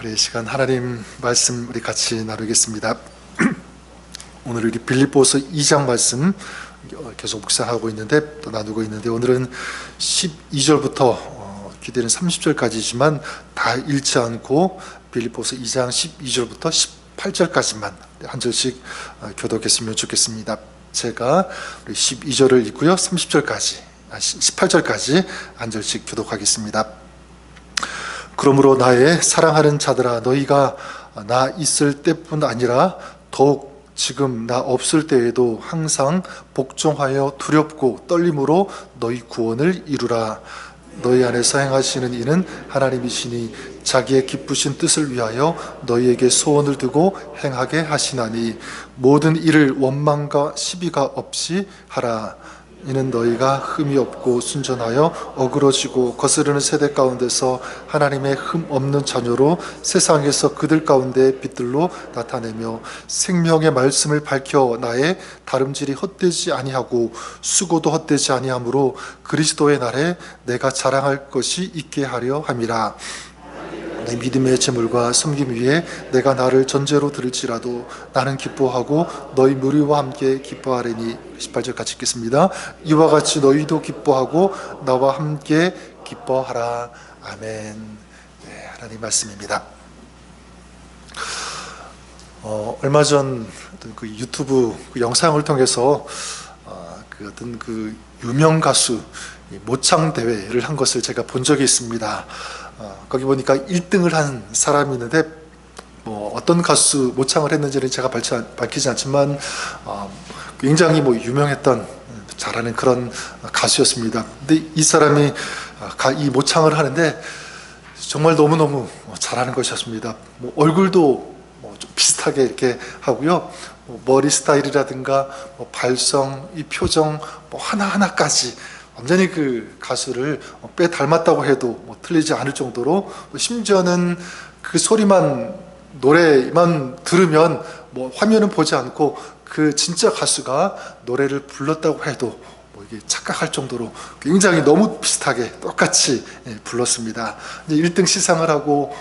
우리 이 시간 하나님 말씀 우리 같이 나누겠습니다. 오늘 우리 빌립보서 2장 말씀 계속 묵상하고 있는데 또 나누고 있는데 오늘은 12절부터 기대는 30절까지지만 다 읽지 않고 빌립보서 2장 12절부터 18절까지만 한 절씩 교독했으면 좋겠습니다. 제가 우리 12절을 읽고요 18절까지 한 절씩 교독하겠습니다. 그러므로 나의 사랑하는 자들아, 너희가 나 있을 때뿐 아니라 더욱 지금 나 없을 때에도 항상 복종하여 두렵고 떨림으로 너희 구원을 이루라. 너희 안에서 행하시는 이는 하나님이시니 자기의 기쁘신 뜻을 위하여 너희에게 소원을 두고 행하게 하시나니 모든 일을 원망과 시비가 없이 하라. 이는 너희가 흠이 없고 순전하여 어그러지고 거스르는 세대 가운데서 하나님의 흠 없는 자녀로 세상에서 그들 가운데 빛들로 나타내며 생명의 말씀을 밝혀 나의 다름질이 헛되지 아니하고 수고도 헛되지 아니하므로 그리스도의 날에 내가 자랑할 것이 있게 하려 함이라. 내 믿음의 재물과 섬김 위에 내가 나를 전제로 들을지라도 나는 기뻐하고 너희 무리와 함께 기뻐하리니. 18절 같이 읽겠습니다. 이와 같이 너희도 기뻐하고 나와 함께 기뻐하라. 아멘. 네, 하나님 말씀입니다. 얼마 전 그 유튜브 그 영상을 통해서 그 어떤 그 유명 가수 모창 대회를 한 것을 제가 본 적이 있습니다. 거기 보니까 1등을 한 사람이 있는데 어떤 가수 모창을 했는지는 제가 밝히지 않지만 굉장히 유명했던 잘하는 그런 가수였습니다. 근데 이 사람이 이 모창을 하는데 정말 너무너무 잘하는 것이었습니다. 얼굴도 좀 비슷하게 이렇게 하고요. 머리 스타일이라든가 발성, 이 표정 하나하나까지 완전히 그 가수를 빼 닮았다고 해도 틀리지 않을 정도로, 심지어는 그 소리만 노래만 들으면 화면은 보지 않고 그 진짜 가수가 노래를 불렀다고 해도 이게 착각할 정도로 굉장히 너무 비슷하게 똑같이 불렀습니다. 이제 1등 시상을 하고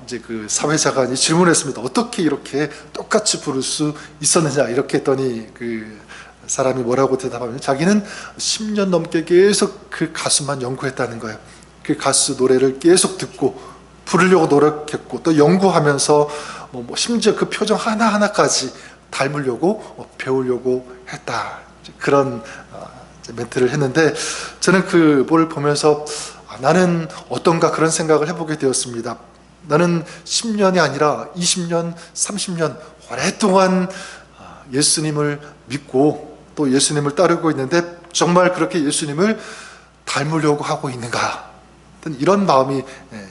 이제 그 사회자가 질문했습니다. 어떻게 이렇게 똑같이 부를 수 있었느냐 이렇게 했더니 그 사람이 뭐라고 대답하면 자기는 10년 넘게 계속 그 가수만 연구했다는 거예요. 그 가수 노래를 계속 듣고 부르려고 노력했고 또 연구하면서 심지어 그 표정 하나하나까지 닮으려고 배우려고 했다. 그런 멘트를 했는데 저는 그걸 보면서 나는 어떤가 그런 생각을 해보게 되었습니다. 나는 10년이 아니라 20년, 30년 오랫동안 예수님을 믿고 또 예수님을 따르고 있는데 정말 그렇게 예수님을 닮으려고 하고 있는가? 이런 마음이,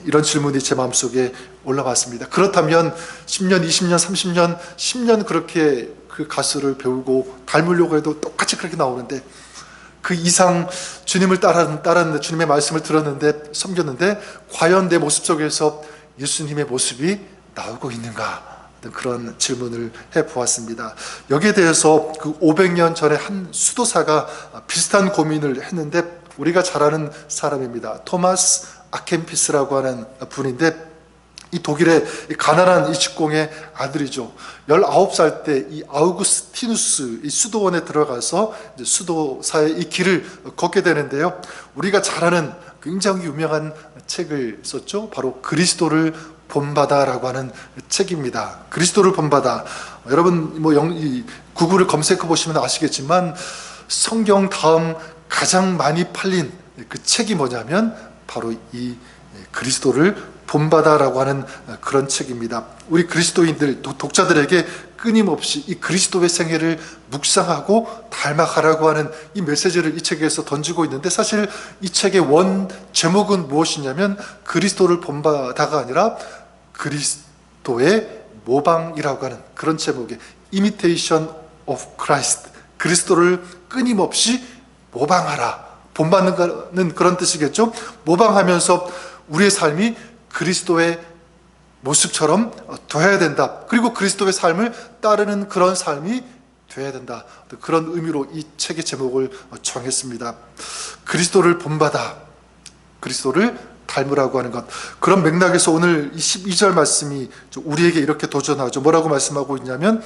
이런 질문이 제 마음속에 올라왔습니다. 그렇다면 10년, 20년, 30년, 10년 그렇게 그 가수를 배우고 닮으려고 해도 똑같이 그렇게 나오는데 그 이상 주님을 따랐는데 주님의 말씀을 들었는데 섬겼는데 과연 내 모습 속에서 예수님의 모습이 나오고 있는가? 그런 질문을 해보았습니다. 여기에 대해서 그 500년 전에 한 수도사가 비슷한 고민을 했는데 우리가 잘 아는 사람입니다. 토마스 아켄피스라고 하는 분인데 이 독일의 가난한 이 직공의 아들이죠. 19살 때 이 아우구스티누스 이 수도원에 들어가서 이제 수도사의 이 길을 걷게 되는데요. 우리가 잘 아는 굉장히 유명한 책을 썼죠. 바로 그리스도를 본받아라고 하는 책입니다. 그리스도를 본받아. 여러분 구글을 검색해 보시면 아시겠지만 성경 다음 가장 많이 팔린 그 책이 뭐냐면 바로 이 그리스도를 본받아라고 하는 그런 책입니다. 우리 그리스도인들 독자들에게 끊임없이 이 그리스도의 생애를 묵상하고 닮아가라고 하는 이 메시지를 이 책에서 던지고 있는데 사실 이 책의 원 제목은 무엇이냐면 그리스도를 본받아가 아니라 그리스도의 모방이라고 하는 그런 제목의 Imitation of Christ, 그리스도를 끊임없이 모방하라. 본받는 그런 뜻이겠죠. 모방하면서 우리의 삶이 그리스도의 모습처럼 되어야 된다. 그리고 그리스도의 삶을 따르는 그런 삶이 되어야 된다. 그런 의미로 이 책의 제목을 정했습니다. 그리스도를 본받아, 그리스도를 닮으라고 하는 것. 그런 맥락에서 오늘 이 12절 말씀이 우리에게 이렇게 도전하죠. 뭐라고 말씀하고 있냐면,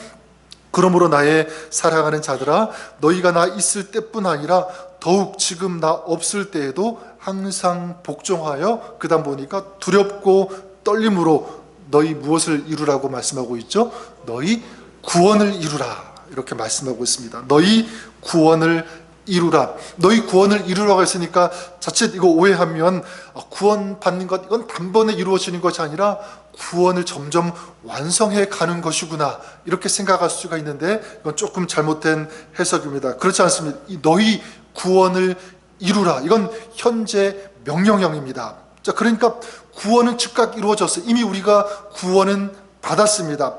그러므로 나의 사랑하는 자들아, 너희가 나 있을 때뿐 아니라 더욱 지금 나 없을 때에도 항상 복종하여, 그 다음 보니까 두렵고 떨림으로 너희 무엇을 이루라고 말씀하고 있죠? 너희 구원을 이루라, 이렇게 말씀하고 있습니다. 너희 구원을 이루라. 너희 구원을 이루라고 했으니까 자칫 이거 오해하면 구원 받는 것, 이건 단번에 이루어지는 것이 아니라 구원을 점점 완성해 가는 것이구나, 이렇게 생각할 수가 있는데 이건 조금 잘못된 해석입니다. 그렇지 않습니다. 이 너희 구원을 이루라, 이건 현재 명령형입니다. 자, 그러니까 구원은 즉각 이루어졌어요. 이미 우리가 구원은 받았습니다.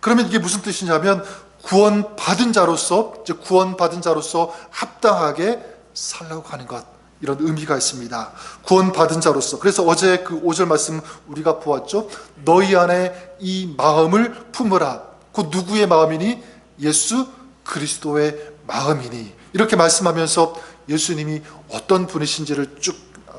그러면 이게 무슨 뜻이냐면, 구원받은 자로서, 즉 구원받은 자로서 합당하게 살라고 하는 것, 이런 의미가 있습니다. 구원받은 자로서. 그래서 어제 그 5절 말씀 우리가 보았죠. 너희 안에 이 마음을 품으라. 그 누구의 마음이니? 예수 그리스도의 마음이니. 이렇게 말씀하면서 예수님이 어떤 분이신지를 쭉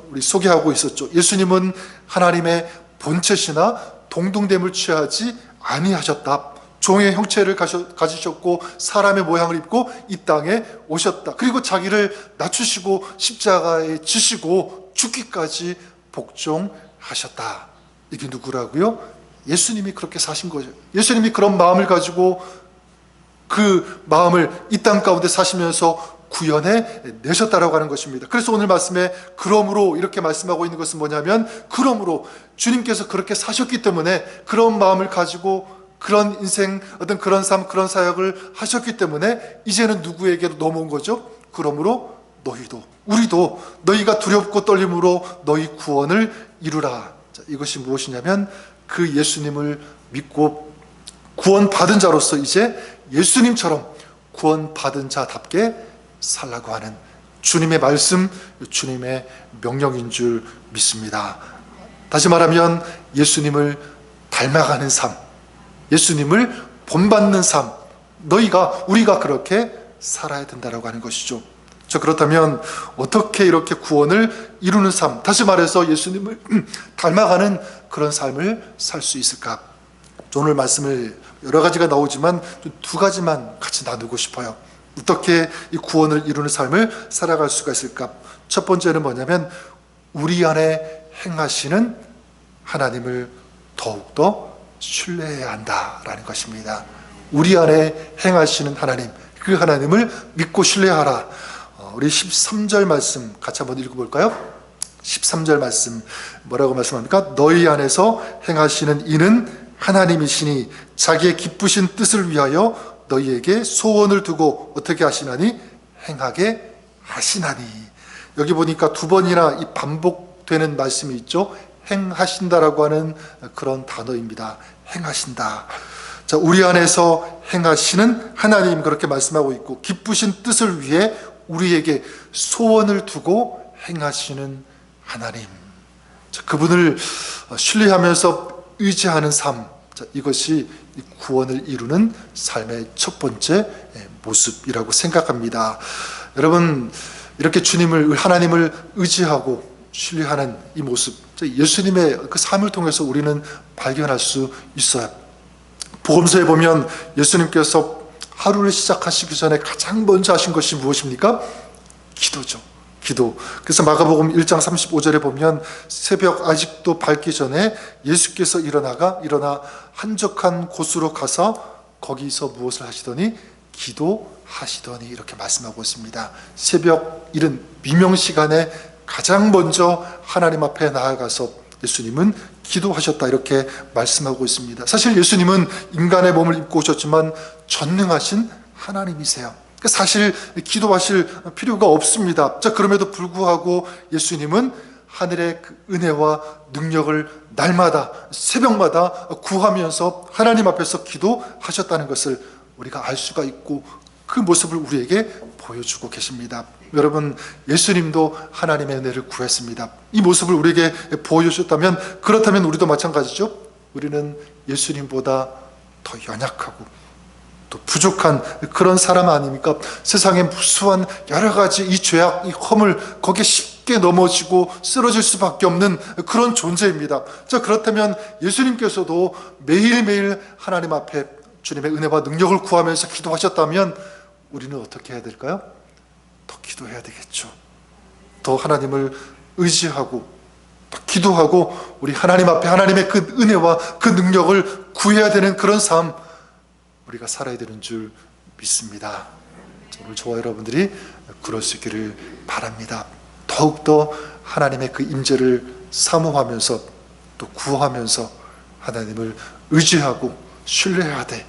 우리 소개하고 있었죠. 예수님은 하나님의 본체시나 동등됨을 취하지 아니하셨다. 종의 형체를 가지셨고 사람의 모양을 입고 이 땅에 오셨다. 그리고 자기를 낮추시고 십자가에 지시고 죽기까지 복종하셨다. 이게 누구라고요? 예수님이 그렇게 사신 거죠. 예수님이 그런 마음을 가지고 그 마음을 이 땅 가운데 사시면서 구현해 내셨다라고 하는 것입니다. 그래서 오늘 말씀에 그러므로 이렇게 말씀하고 있는 것은 뭐냐면, 그러므로 주님께서 그렇게 사셨기 때문에, 그런 마음을 가지고 그런 인생, 어떤 그런 삶, 그런 사역을 하셨기 때문에 이제는 누구에게로 넘어온 거죠? 그러므로 너희도, 우리도 너희가 두렵고 떨림으로 너희 구원을 이루라. 자, 이것이 무엇이냐면, 그 예수님을 믿고 구원받은 자로서 이제 예수님처럼 구원받은 자답게 살라고 하는 주님의 말씀, 주님의 명령인 줄 믿습니다. 다시 말하면 예수님을 닮아가는 삶, 예수님을 본받는 삶, 우리가 그렇게 살아야 된다라고 하는 것이죠. 그렇다면 어떻게 이렇게 구원을 이루는 삶, 다시 말해서 예수님을 닮아가는 그런 삶을 살 수 있을까? 오늘 말씀을 여러 가지가 나오지만 두 가지만 같이 나누고 싶어요. 어떻게 이 구원을 이루는 삶을 살아갈 수가 있을까? 첫 번째는 뭐냐면, 우리 안에 행하시는 하나님을 더욱더 신뢰해야 한다라는 것입니다. 우리 안에 행하시는 하나님, 그 하나님을 믿고 신뢰하라. 우리 13절 말씀 같이 한번 읽어볼까요? 13절 말씀 뭐라고 말씀합니까? 너희 안에서 행하시는 이는 하나님이시니 자기의 기쁘신 뜻을 위하여 너희에게 소원을 두고 어떻게 하시나니? 행하게 하시나니. 여기 보니까 두 번이나 이 반복되는 말씀이 있죠. 행하신다라고 하는 그런 단어입니다. 행하신다. 자, 우리 안에서 행하시는 하나님, 그렇게 말씀하고 있고, 기쁘신 뜻을 위해 우리에게 소원을 두고 행하시는 하나님. 자, 그분을 신뢰하면서 의지하는 삶, 자, 이것이 구원을 이루는 삶의 첫 번째 모습이라고 생각합니다. 여러분, 이렇게 하나님을 의지하고 신뢰하는 이 모습, 예수님의 그 삶을 통해서 우리는 발견할 수 있어요. 복음서에 보면 예수님께서 하루를 시작하시기 전에 가장 먼저 하신 것이 무엇입니까? 기도죠. 기도. 그래서 마가복음 1장 35절에 보면 새벽 아직도 밝기 전에 예수께서 일어나 한적한 곳으로 가서 거기서 무엇을 하시더니? 기도하시더니, 이렇게 말씀하고 있습니다. 새벽 이른 미명 시간에 가장 먼저 하나님 앞에 나아가서 예수님은 기도하셨다, 이렇게 말씀하고 있습니다. 사실 예수님은 인간의 몸을 입고 오셨지만 전능하신 하나님이세요. 사실 기도하실 필요가 없습니다. 자, 그럼에도 불구하고 예수님은 하늘의 그 은혜와 능력을 날마다, 새벽마다 구하면서 하나님 앞에서 기도하셨다는 것을 우리가 알 수가 있고, 그 모습을 우리에게 보여주고 계십니다. 여러분, 예수님도 하나님의 은혜를 구했습니다. 이 모습을 우리에게 보여주셨다면, 그렇다면 우리도 마찬가지죠. 우리는 예수님보다 더 연약하고 또 부족한 그런 사람 아닙니까? 세상의 무수한 여러 가지 이 죄악, 이 허물, 거기에 쉽게 넘어지고 쓰러질 수밖에 없는 그런 존재입니다. 자, 그렇다면 예수님께서도 매일매일 하나님 앞에 주님의 은혜와 능력을 구하면서 기도하셨다면 우리는 어떻게 해야 될까요? 더 기도해야 되겠죠. 더 하나님을 의지하고 더 기도하고 우리 하나님 앞에 하나님의 그 은혜와 그 능력을 구해야 되는 그런 삶 우리가 살아야 되는 줄 믿습니다. 오늘 저와 여러분들이 그럴 수 있기를 바랍니다. 더욱더 하나님의 그 임재를 사모하면서 또 구하면서 하나님을 의지하고 신뢰하되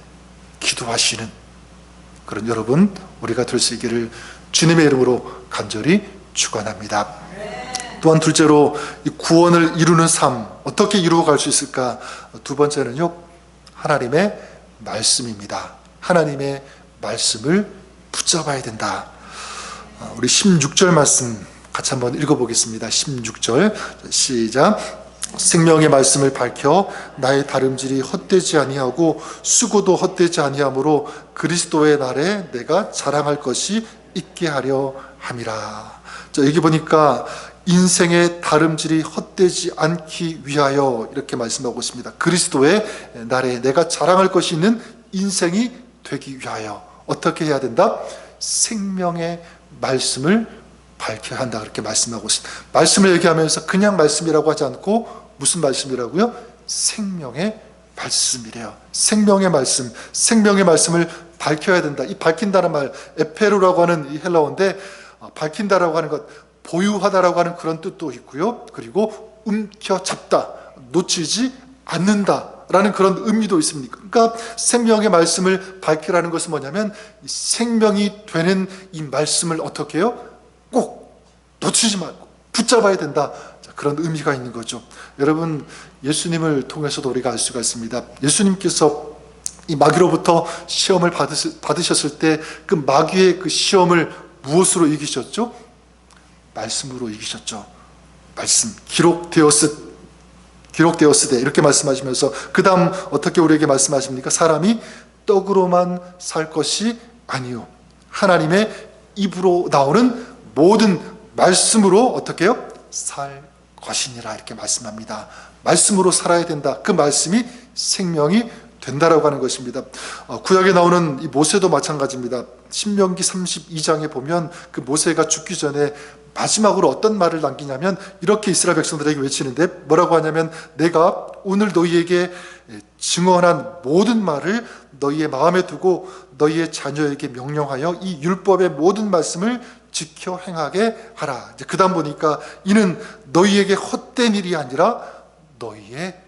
기도하시는 그런 여러분 우리가 될 수 있기를 주님의 이름으로 간절히 축원합니다. 또한 둘째로 이 구원을 이루는 삶 어떻게 이루어갈 수 있을까? 두 번째는요, 하나님의 말씀입니다. 하나님의 말씀을 붙잡아야 된다. 우리 16절 말씀 같이 한번 읽어보겠습니다. 16절 시작. 생명의 말씀을 밝혀 나의 다름질이 헛되지 아니하고 수고도 헛되지 아니하므로 그리스도의 날에 내가 자랑할 것이 있게 하려 함이라. 자, 여기 보니까 인생의 다름질이 헛되지 않기 위하여 이렇게 말씀하고 있습니다. 그리스도의 날에 내가 자랑할 것이 있는 인생이 되기 위하여 어떻게 해야 된다? 생명의 말씀을 밝혀야 한다 그렇게 말씀하고 있습니다. 말씀을 얘기하면서 그냥 말씀이라고 하지 않고 무슨 말씀이라고요? 생명의 말씀이래요. 생명의 말씀, 생명의 말씀을 밝혀야 된다. 이 밝힌다는 말 에페루라고 하는 이 헬라어인데 밝힌다라고 하는 것 보유하다라고 하는 그런 뜻도 있고요. 그리고 움켜잡다, 놓치지 않는다 라는 그런 의미도 있습니다. 그러니까 생명의 말씀을 밝히라는 것은 뭐냐면 생명이 되는 이 말씀을 어떻게 해요? 꼭 놓치지 말고 붙잡아야 된다. 자, 그런 의미가 있는 거죠. 여러분, 예수님을 통해서도 우리가 알 수가 있습니다. 예수님께서 이 마귀로부터 시험을 받으셨을 때 그 마귀의 그 시험을 무엇으로 이기셨죠? 말씀으로 이기셨죠. 말씀, 기록되었으되 이렇게 말씀하시면서 그 다음 어떻게 우리에게 말씀하십니까? 사람이 떡으로만 살 것이 아니요 하나님의 입으로 나오는 모든 말씀으로 어떻게 해요? 살 것이니라 이렇게 말씀합니다. 말씀으로 살아야 된다. 그 말씀이 생명이 된다라고 하는 것입니다. 구약에 나오는 이 모세도 마찬가지입니다. 신명기 32장에 보면 그 모세가 죽기 전에 마지막으로 어떤 말을 남기냐면 이렇게 이스라엘 백성들에게 외치는데 뭐라고 하냐면 내가 오늘 너희에게 증언한 모든 말을 너희의 마음에 두고 너희의 자녀에게 명령하여 이 율법의 모든 말씀을 지켜 행하게 하라. 이제 그다음 보니까 이는 너희에게 헛된 일이 아니라 너희의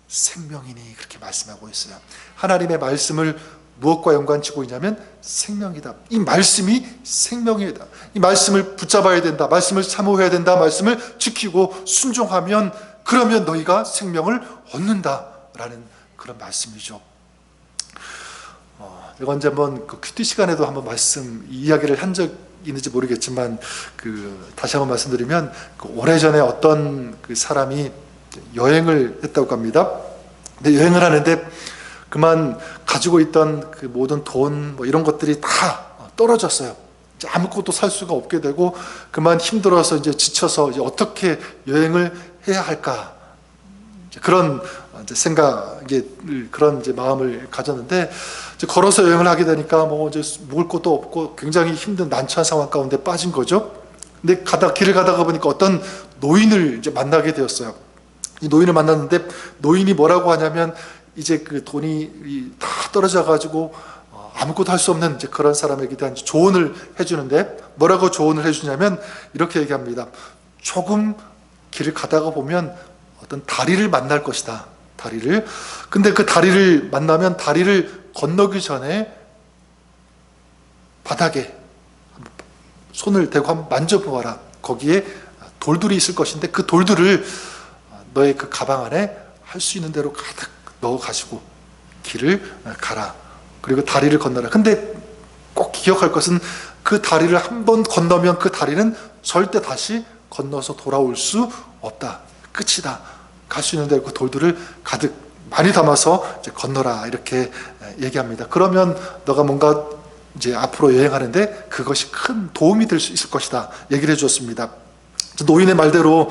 생명이니 그렇게 말씀하고 있어요. 하나님의 말씀을 무엇과 연관지고 있냐면 생명이다. 이 말씀이 생명이다. 이 말씀을 붙잡아야 된다. 말씀을 사모해야 된다. 말씀을 지키고 순종하면 그러면 너희가 생명을 얻는다라는 그런 말씀이죠. 제가 언제 한번 그 큐티 시간에도 한번 이야기를 한 적 있는지 모르겠지만 다시 한번 말씀드리면 오래전에 어떤 그 사람이 여행을 했다고 합니다. 근데 여행을 하는데 그만 가지고 있던 그 모든 돈 이런 것들이 다 떨어졌어요. 이제 아무것도 살 수가 없게 되고 그만 힘들어서 이제 지쳐서 이제 어떻게 여행을 해야 할까 그런 이제 그런 이제 마음을 가졌는데 이제 걸어서 여행을 하게 되니까 이제 먹을 것도 없고 굉장히 힘든 난처한 상황 가운데 빠진 거죠. 근데 길을 가다가 보니까 어떤 노인을 이제 만나게 되었어요. 이 노인을 만났는데 노인이 뭐라고 하냐면 이제 그 돈이 다 떨어져 가지고 아무것도 할 수 없는 이제 그런 사람에게 대한 조언을 해주는데 뭐라고 조언을 해주냐면 이렇게 얘기합니다. 조금 길을 가다가 보면 어떤 다리를 만날 것이다. 다리를. 근데 그 다리를 만나면 다리를 건너기 전에 바닥에 손을 대고 한번 만져보아라. 거기에 돌들이 있을 것인데 그 돌들을 너의 그 가방 안에 할 수 있는 대로 가득 넣어 가지고 길을 가라. 그리고 다리를 건너라. 근데 꼭 기억할 것은 그 다리를 한번 건너면 그 다리는 절대 다시 건너서 돌아올 수 없다. 끝이다. 갈 수 있는 대로 그 돌들을 가득 많이 담아서 이제 건너라. 이렇게 얘기합니다. 그러면 너가 뭔가 이제 앞으로 여행하는데 그것이 큰 도움이 될 수 있을 것이다. 얘기를 해줬습니다. 노인의 말대로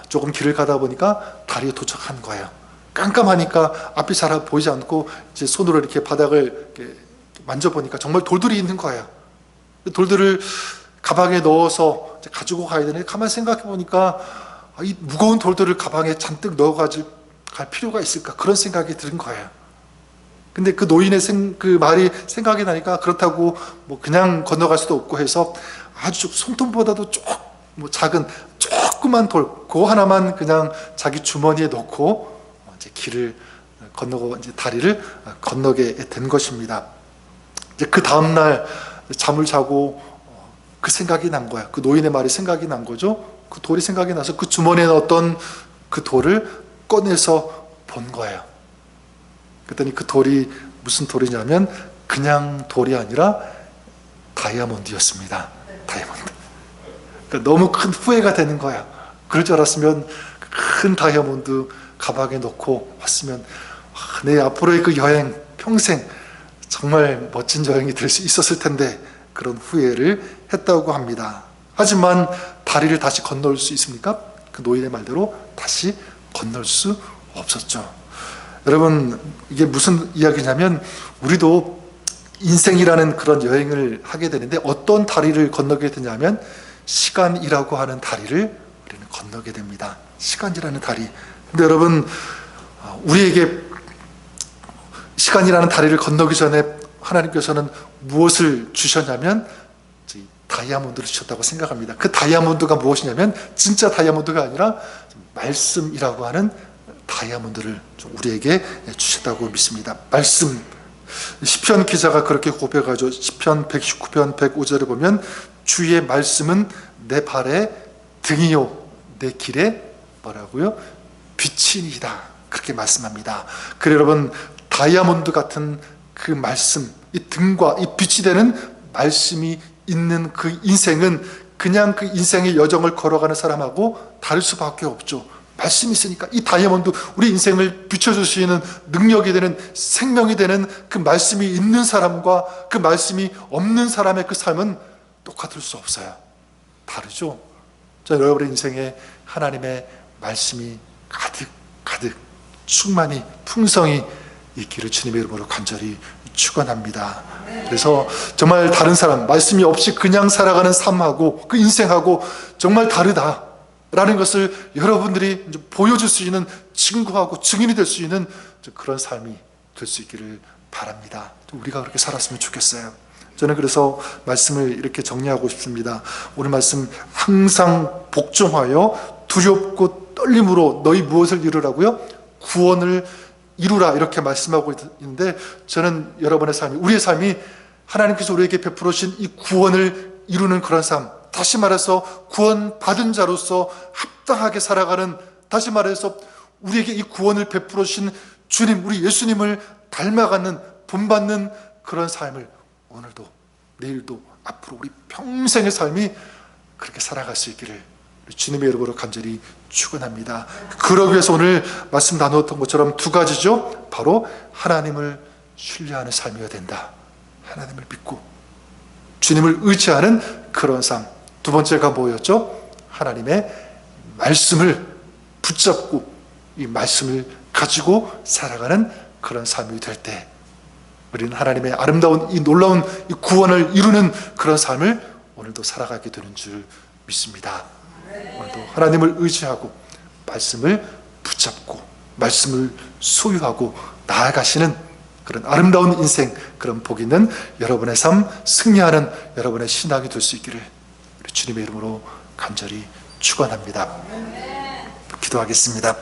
조금 길을 가다 보니까 다리에 도착한 거예요. 깜깜하니까 앞이 잘 보이지 않고 이제 손으로 이렇게 바닥을 이렇게 만져보니까 정말 돌들이 있는 거예요. 돌들을 가방에 넣어서 가지고 가야 되는데 가만히 생각해 보니까 이 무거운 돌들을 가방에 잔뜩 넣어가지고 갈 필요가 있을까, 그런 생각이 드는 거예요. 근데 그 노인의 그 말이 생각이 나니까 그렇다고 뭐 그냥 건너갈 수도 없고 해서 아주 손톱보다도 작은 조그만 돌, 그거 하나만 그냥 자기 주머니에 넣고 이제 길을 건너고 이제 다리를 건너게 된 것입니다. 이제 그 다음날 잠을 자고 그 생각이 난 거야. 그 노인의 말이 생각이 난 거죠. 그 돌이 생각이 나서 그 주머니에 넣었던 그 돌을 꺼내서 본 거예요. 그랬더니 그 돌이 무슨 돌이냐면 그냥 돌이 아니라 다이아몬드였습니다. 다이아몬드. 그러니까 너무 큰 후회가 되는 거야. 그럴 줄 알았으면 큰 다이아몬드 가방에 넣고 왔으면 내 앞으로의 그 여행 평생 정말 멋진 여행이 될 수 있었을 텐데, 그런 후회를 했다고 합니다. 하지만 다리를 다시 건널 수 있습니까? 그 노인의 말대로 다시 건널 수 없었죠. 여러분, 이게 무슨 이야기냐면 우리도 인생이라는 그런 여행을 하게 되는데 어떤 다리를 건너게 되냐면 시간이라고 하는 다리를 우리는 건너게 됩니다. 시간이라는 다리. 근데 여러분, 우리에게 시간이라는 다리를 건너기 전에 하나님께서는 무엇을 주셨냐면 다이아몬드를 주셨다고 생각합니다. 그 다이아몬드가 무엇이냐면 진짜 다이아몬드가 아니라 말씀이라고 하는 다이아몬드를 우리에게 주셨다고 믿습니다. 말씀. 시편 기자가 그렇게 고백하죠. 시편 119편 105절에 보면 주의 말씀은 내 발의 등이요 내 길에 뭐라고요? 빛이니이다. 그렇게 말씀합니다. 그래 여러분, 다이아몬드 같은 그 말씀, 이 등과 이 빛이 되는 말씀이 있는 그 인생은 그냥 그 인생의 여정을 걸어가는 사람하고 다를 수밖에 없죠. 말씀이 있으니까 이 다이아몬드, 우리 인생을 비춰줄 수 있는 능력이 되는, 생명이 되는 그 말씀이 있는 사람과 그 말씀이 없는 사람의 그 삶은 똑같을 수 없어요. 다르죠. 자, 여러분의 인생에 하나님의 말씀이 가득 충만히 풍성히 있기를 주님의 이름으로 간절히 축원합니다. 그래서 정말 다른 사람, 말씀이 없이 그냥 살아가는 삶하고 그 인생하고 정말 다르다라는 것을 여러분들이 보여줄 수 있는 친구하고 증인이 될 수 있는 그런 삶이 될 수 있기를 바랍니다. 우리가 그렇게 살았으면 좋겠어요. 저는 그래서 말씀을 이렇게 정리하고 싶습니다. 오늘 말씀, 항상 복종하여 두렵고 떨림으로 너희 무엇을 이루라고요? 구원을 이루라, 이렇게 말씀하고 있는데, 저는 여러분의 삶이, 우리의 삶이 하나님께서 우리에게 베풀어 주신 이 구원을 이루는 그런 삶, 다시 말해서 구원받은 자로서 합당하게 살아가는, 다시 말해서 우리에게 이 구원을 베풀어 주신 주님, 우리 예수님을 닮아가는, 본받는 그런 삶을 오늘도 내일도 앞으로 우리 평생의 삶이 그렇게 살아갈 수 있기를 주님의 이름으로 간절히 축원합니다. 그러기 위해서 오늘 말씀 나누었던 것처럼 두 가지죠. 바로 하나님을 신뢰하는 삶이어야 된다. 하나님을 믿고 주님을 의지하는 그런 삶. 두 번째가 뭐였죠? 하나님의 말씀을 붙잡고 이 말씀을 가지고 살아가는 그런 삶이 될 때 우리는 하나님의 아름다운 이 놀라운 이 구원을 이루는 그런 삶을 오늘도 살아가게 되는 줄 믿습니다. 오늘도 하나님을 의지하고 말씀을 붙잡고 말씀을 소유하고 나아가시는 그런 아름다운 인생, 그런 복 있는 여러분의 삶, 승리하는 여러분의 신앙이 될 수 있기를 주님의 이름으로 간절히 축원합니다. 기도하겠습니다.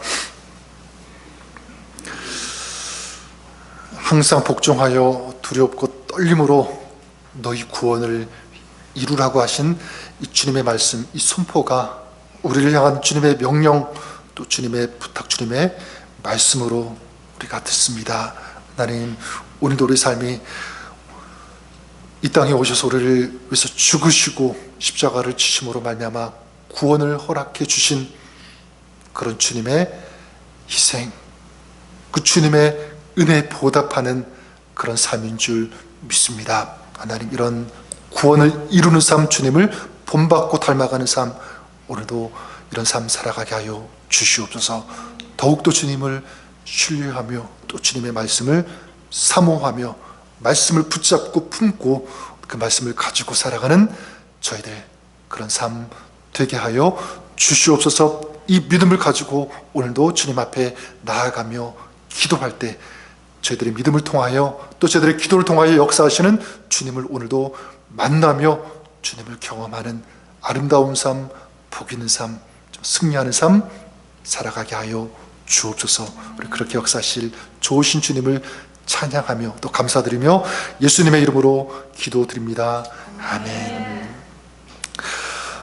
항상 복종하여 두렵고 떨림으로 너희 구원을 이루라고 하신 이 주님의 말씀, 이 선포가 우리를 향한 주님의 명령, 또 주님의 부탁, 주님의 말씀으로 우리가 듣습니다. 하나님, 오늘도 우리 삶이 이 땅에 오셔서 우리를 위해서 죽으시고 십자가를 지심으로 말미암아 구원을 허락해 주신 그런 주님의 희생, 그 주님의 은혜에 보답하는 그런 삶인 줄 믿습니다. 하나님, 이런 구원을 이루는 삶, 주님을 본받고 닮아가는 삶, 오늘도 이런 삶 살아가게 하여 주시옵소서. 더욱더 주님을 신뢰하며 또 주님의 말씀을 사모하며 말씀을 붙잡고 품고 그 말씀을 가지고 살아가는 저희들 그런 삶 되게 하여 주시옵소서. 이 믿음을 가지고 오늘도 주님 앞에 나아가며 기도할 때 저희들의 믿음을 통하여 또 저희들의 기도를 통하여 역사하시는 주님을 오늘도 만나며 주님을 경험하는 아름다운 삶, 복 있는 삶, 승리하는 삶 살아가게 하여 주옵소서. 우리 그렇게 역사하실 좋으신 주님을 찬양하며 또 감사드리며 예수님의 이름으로 기도드립니다. 아멘.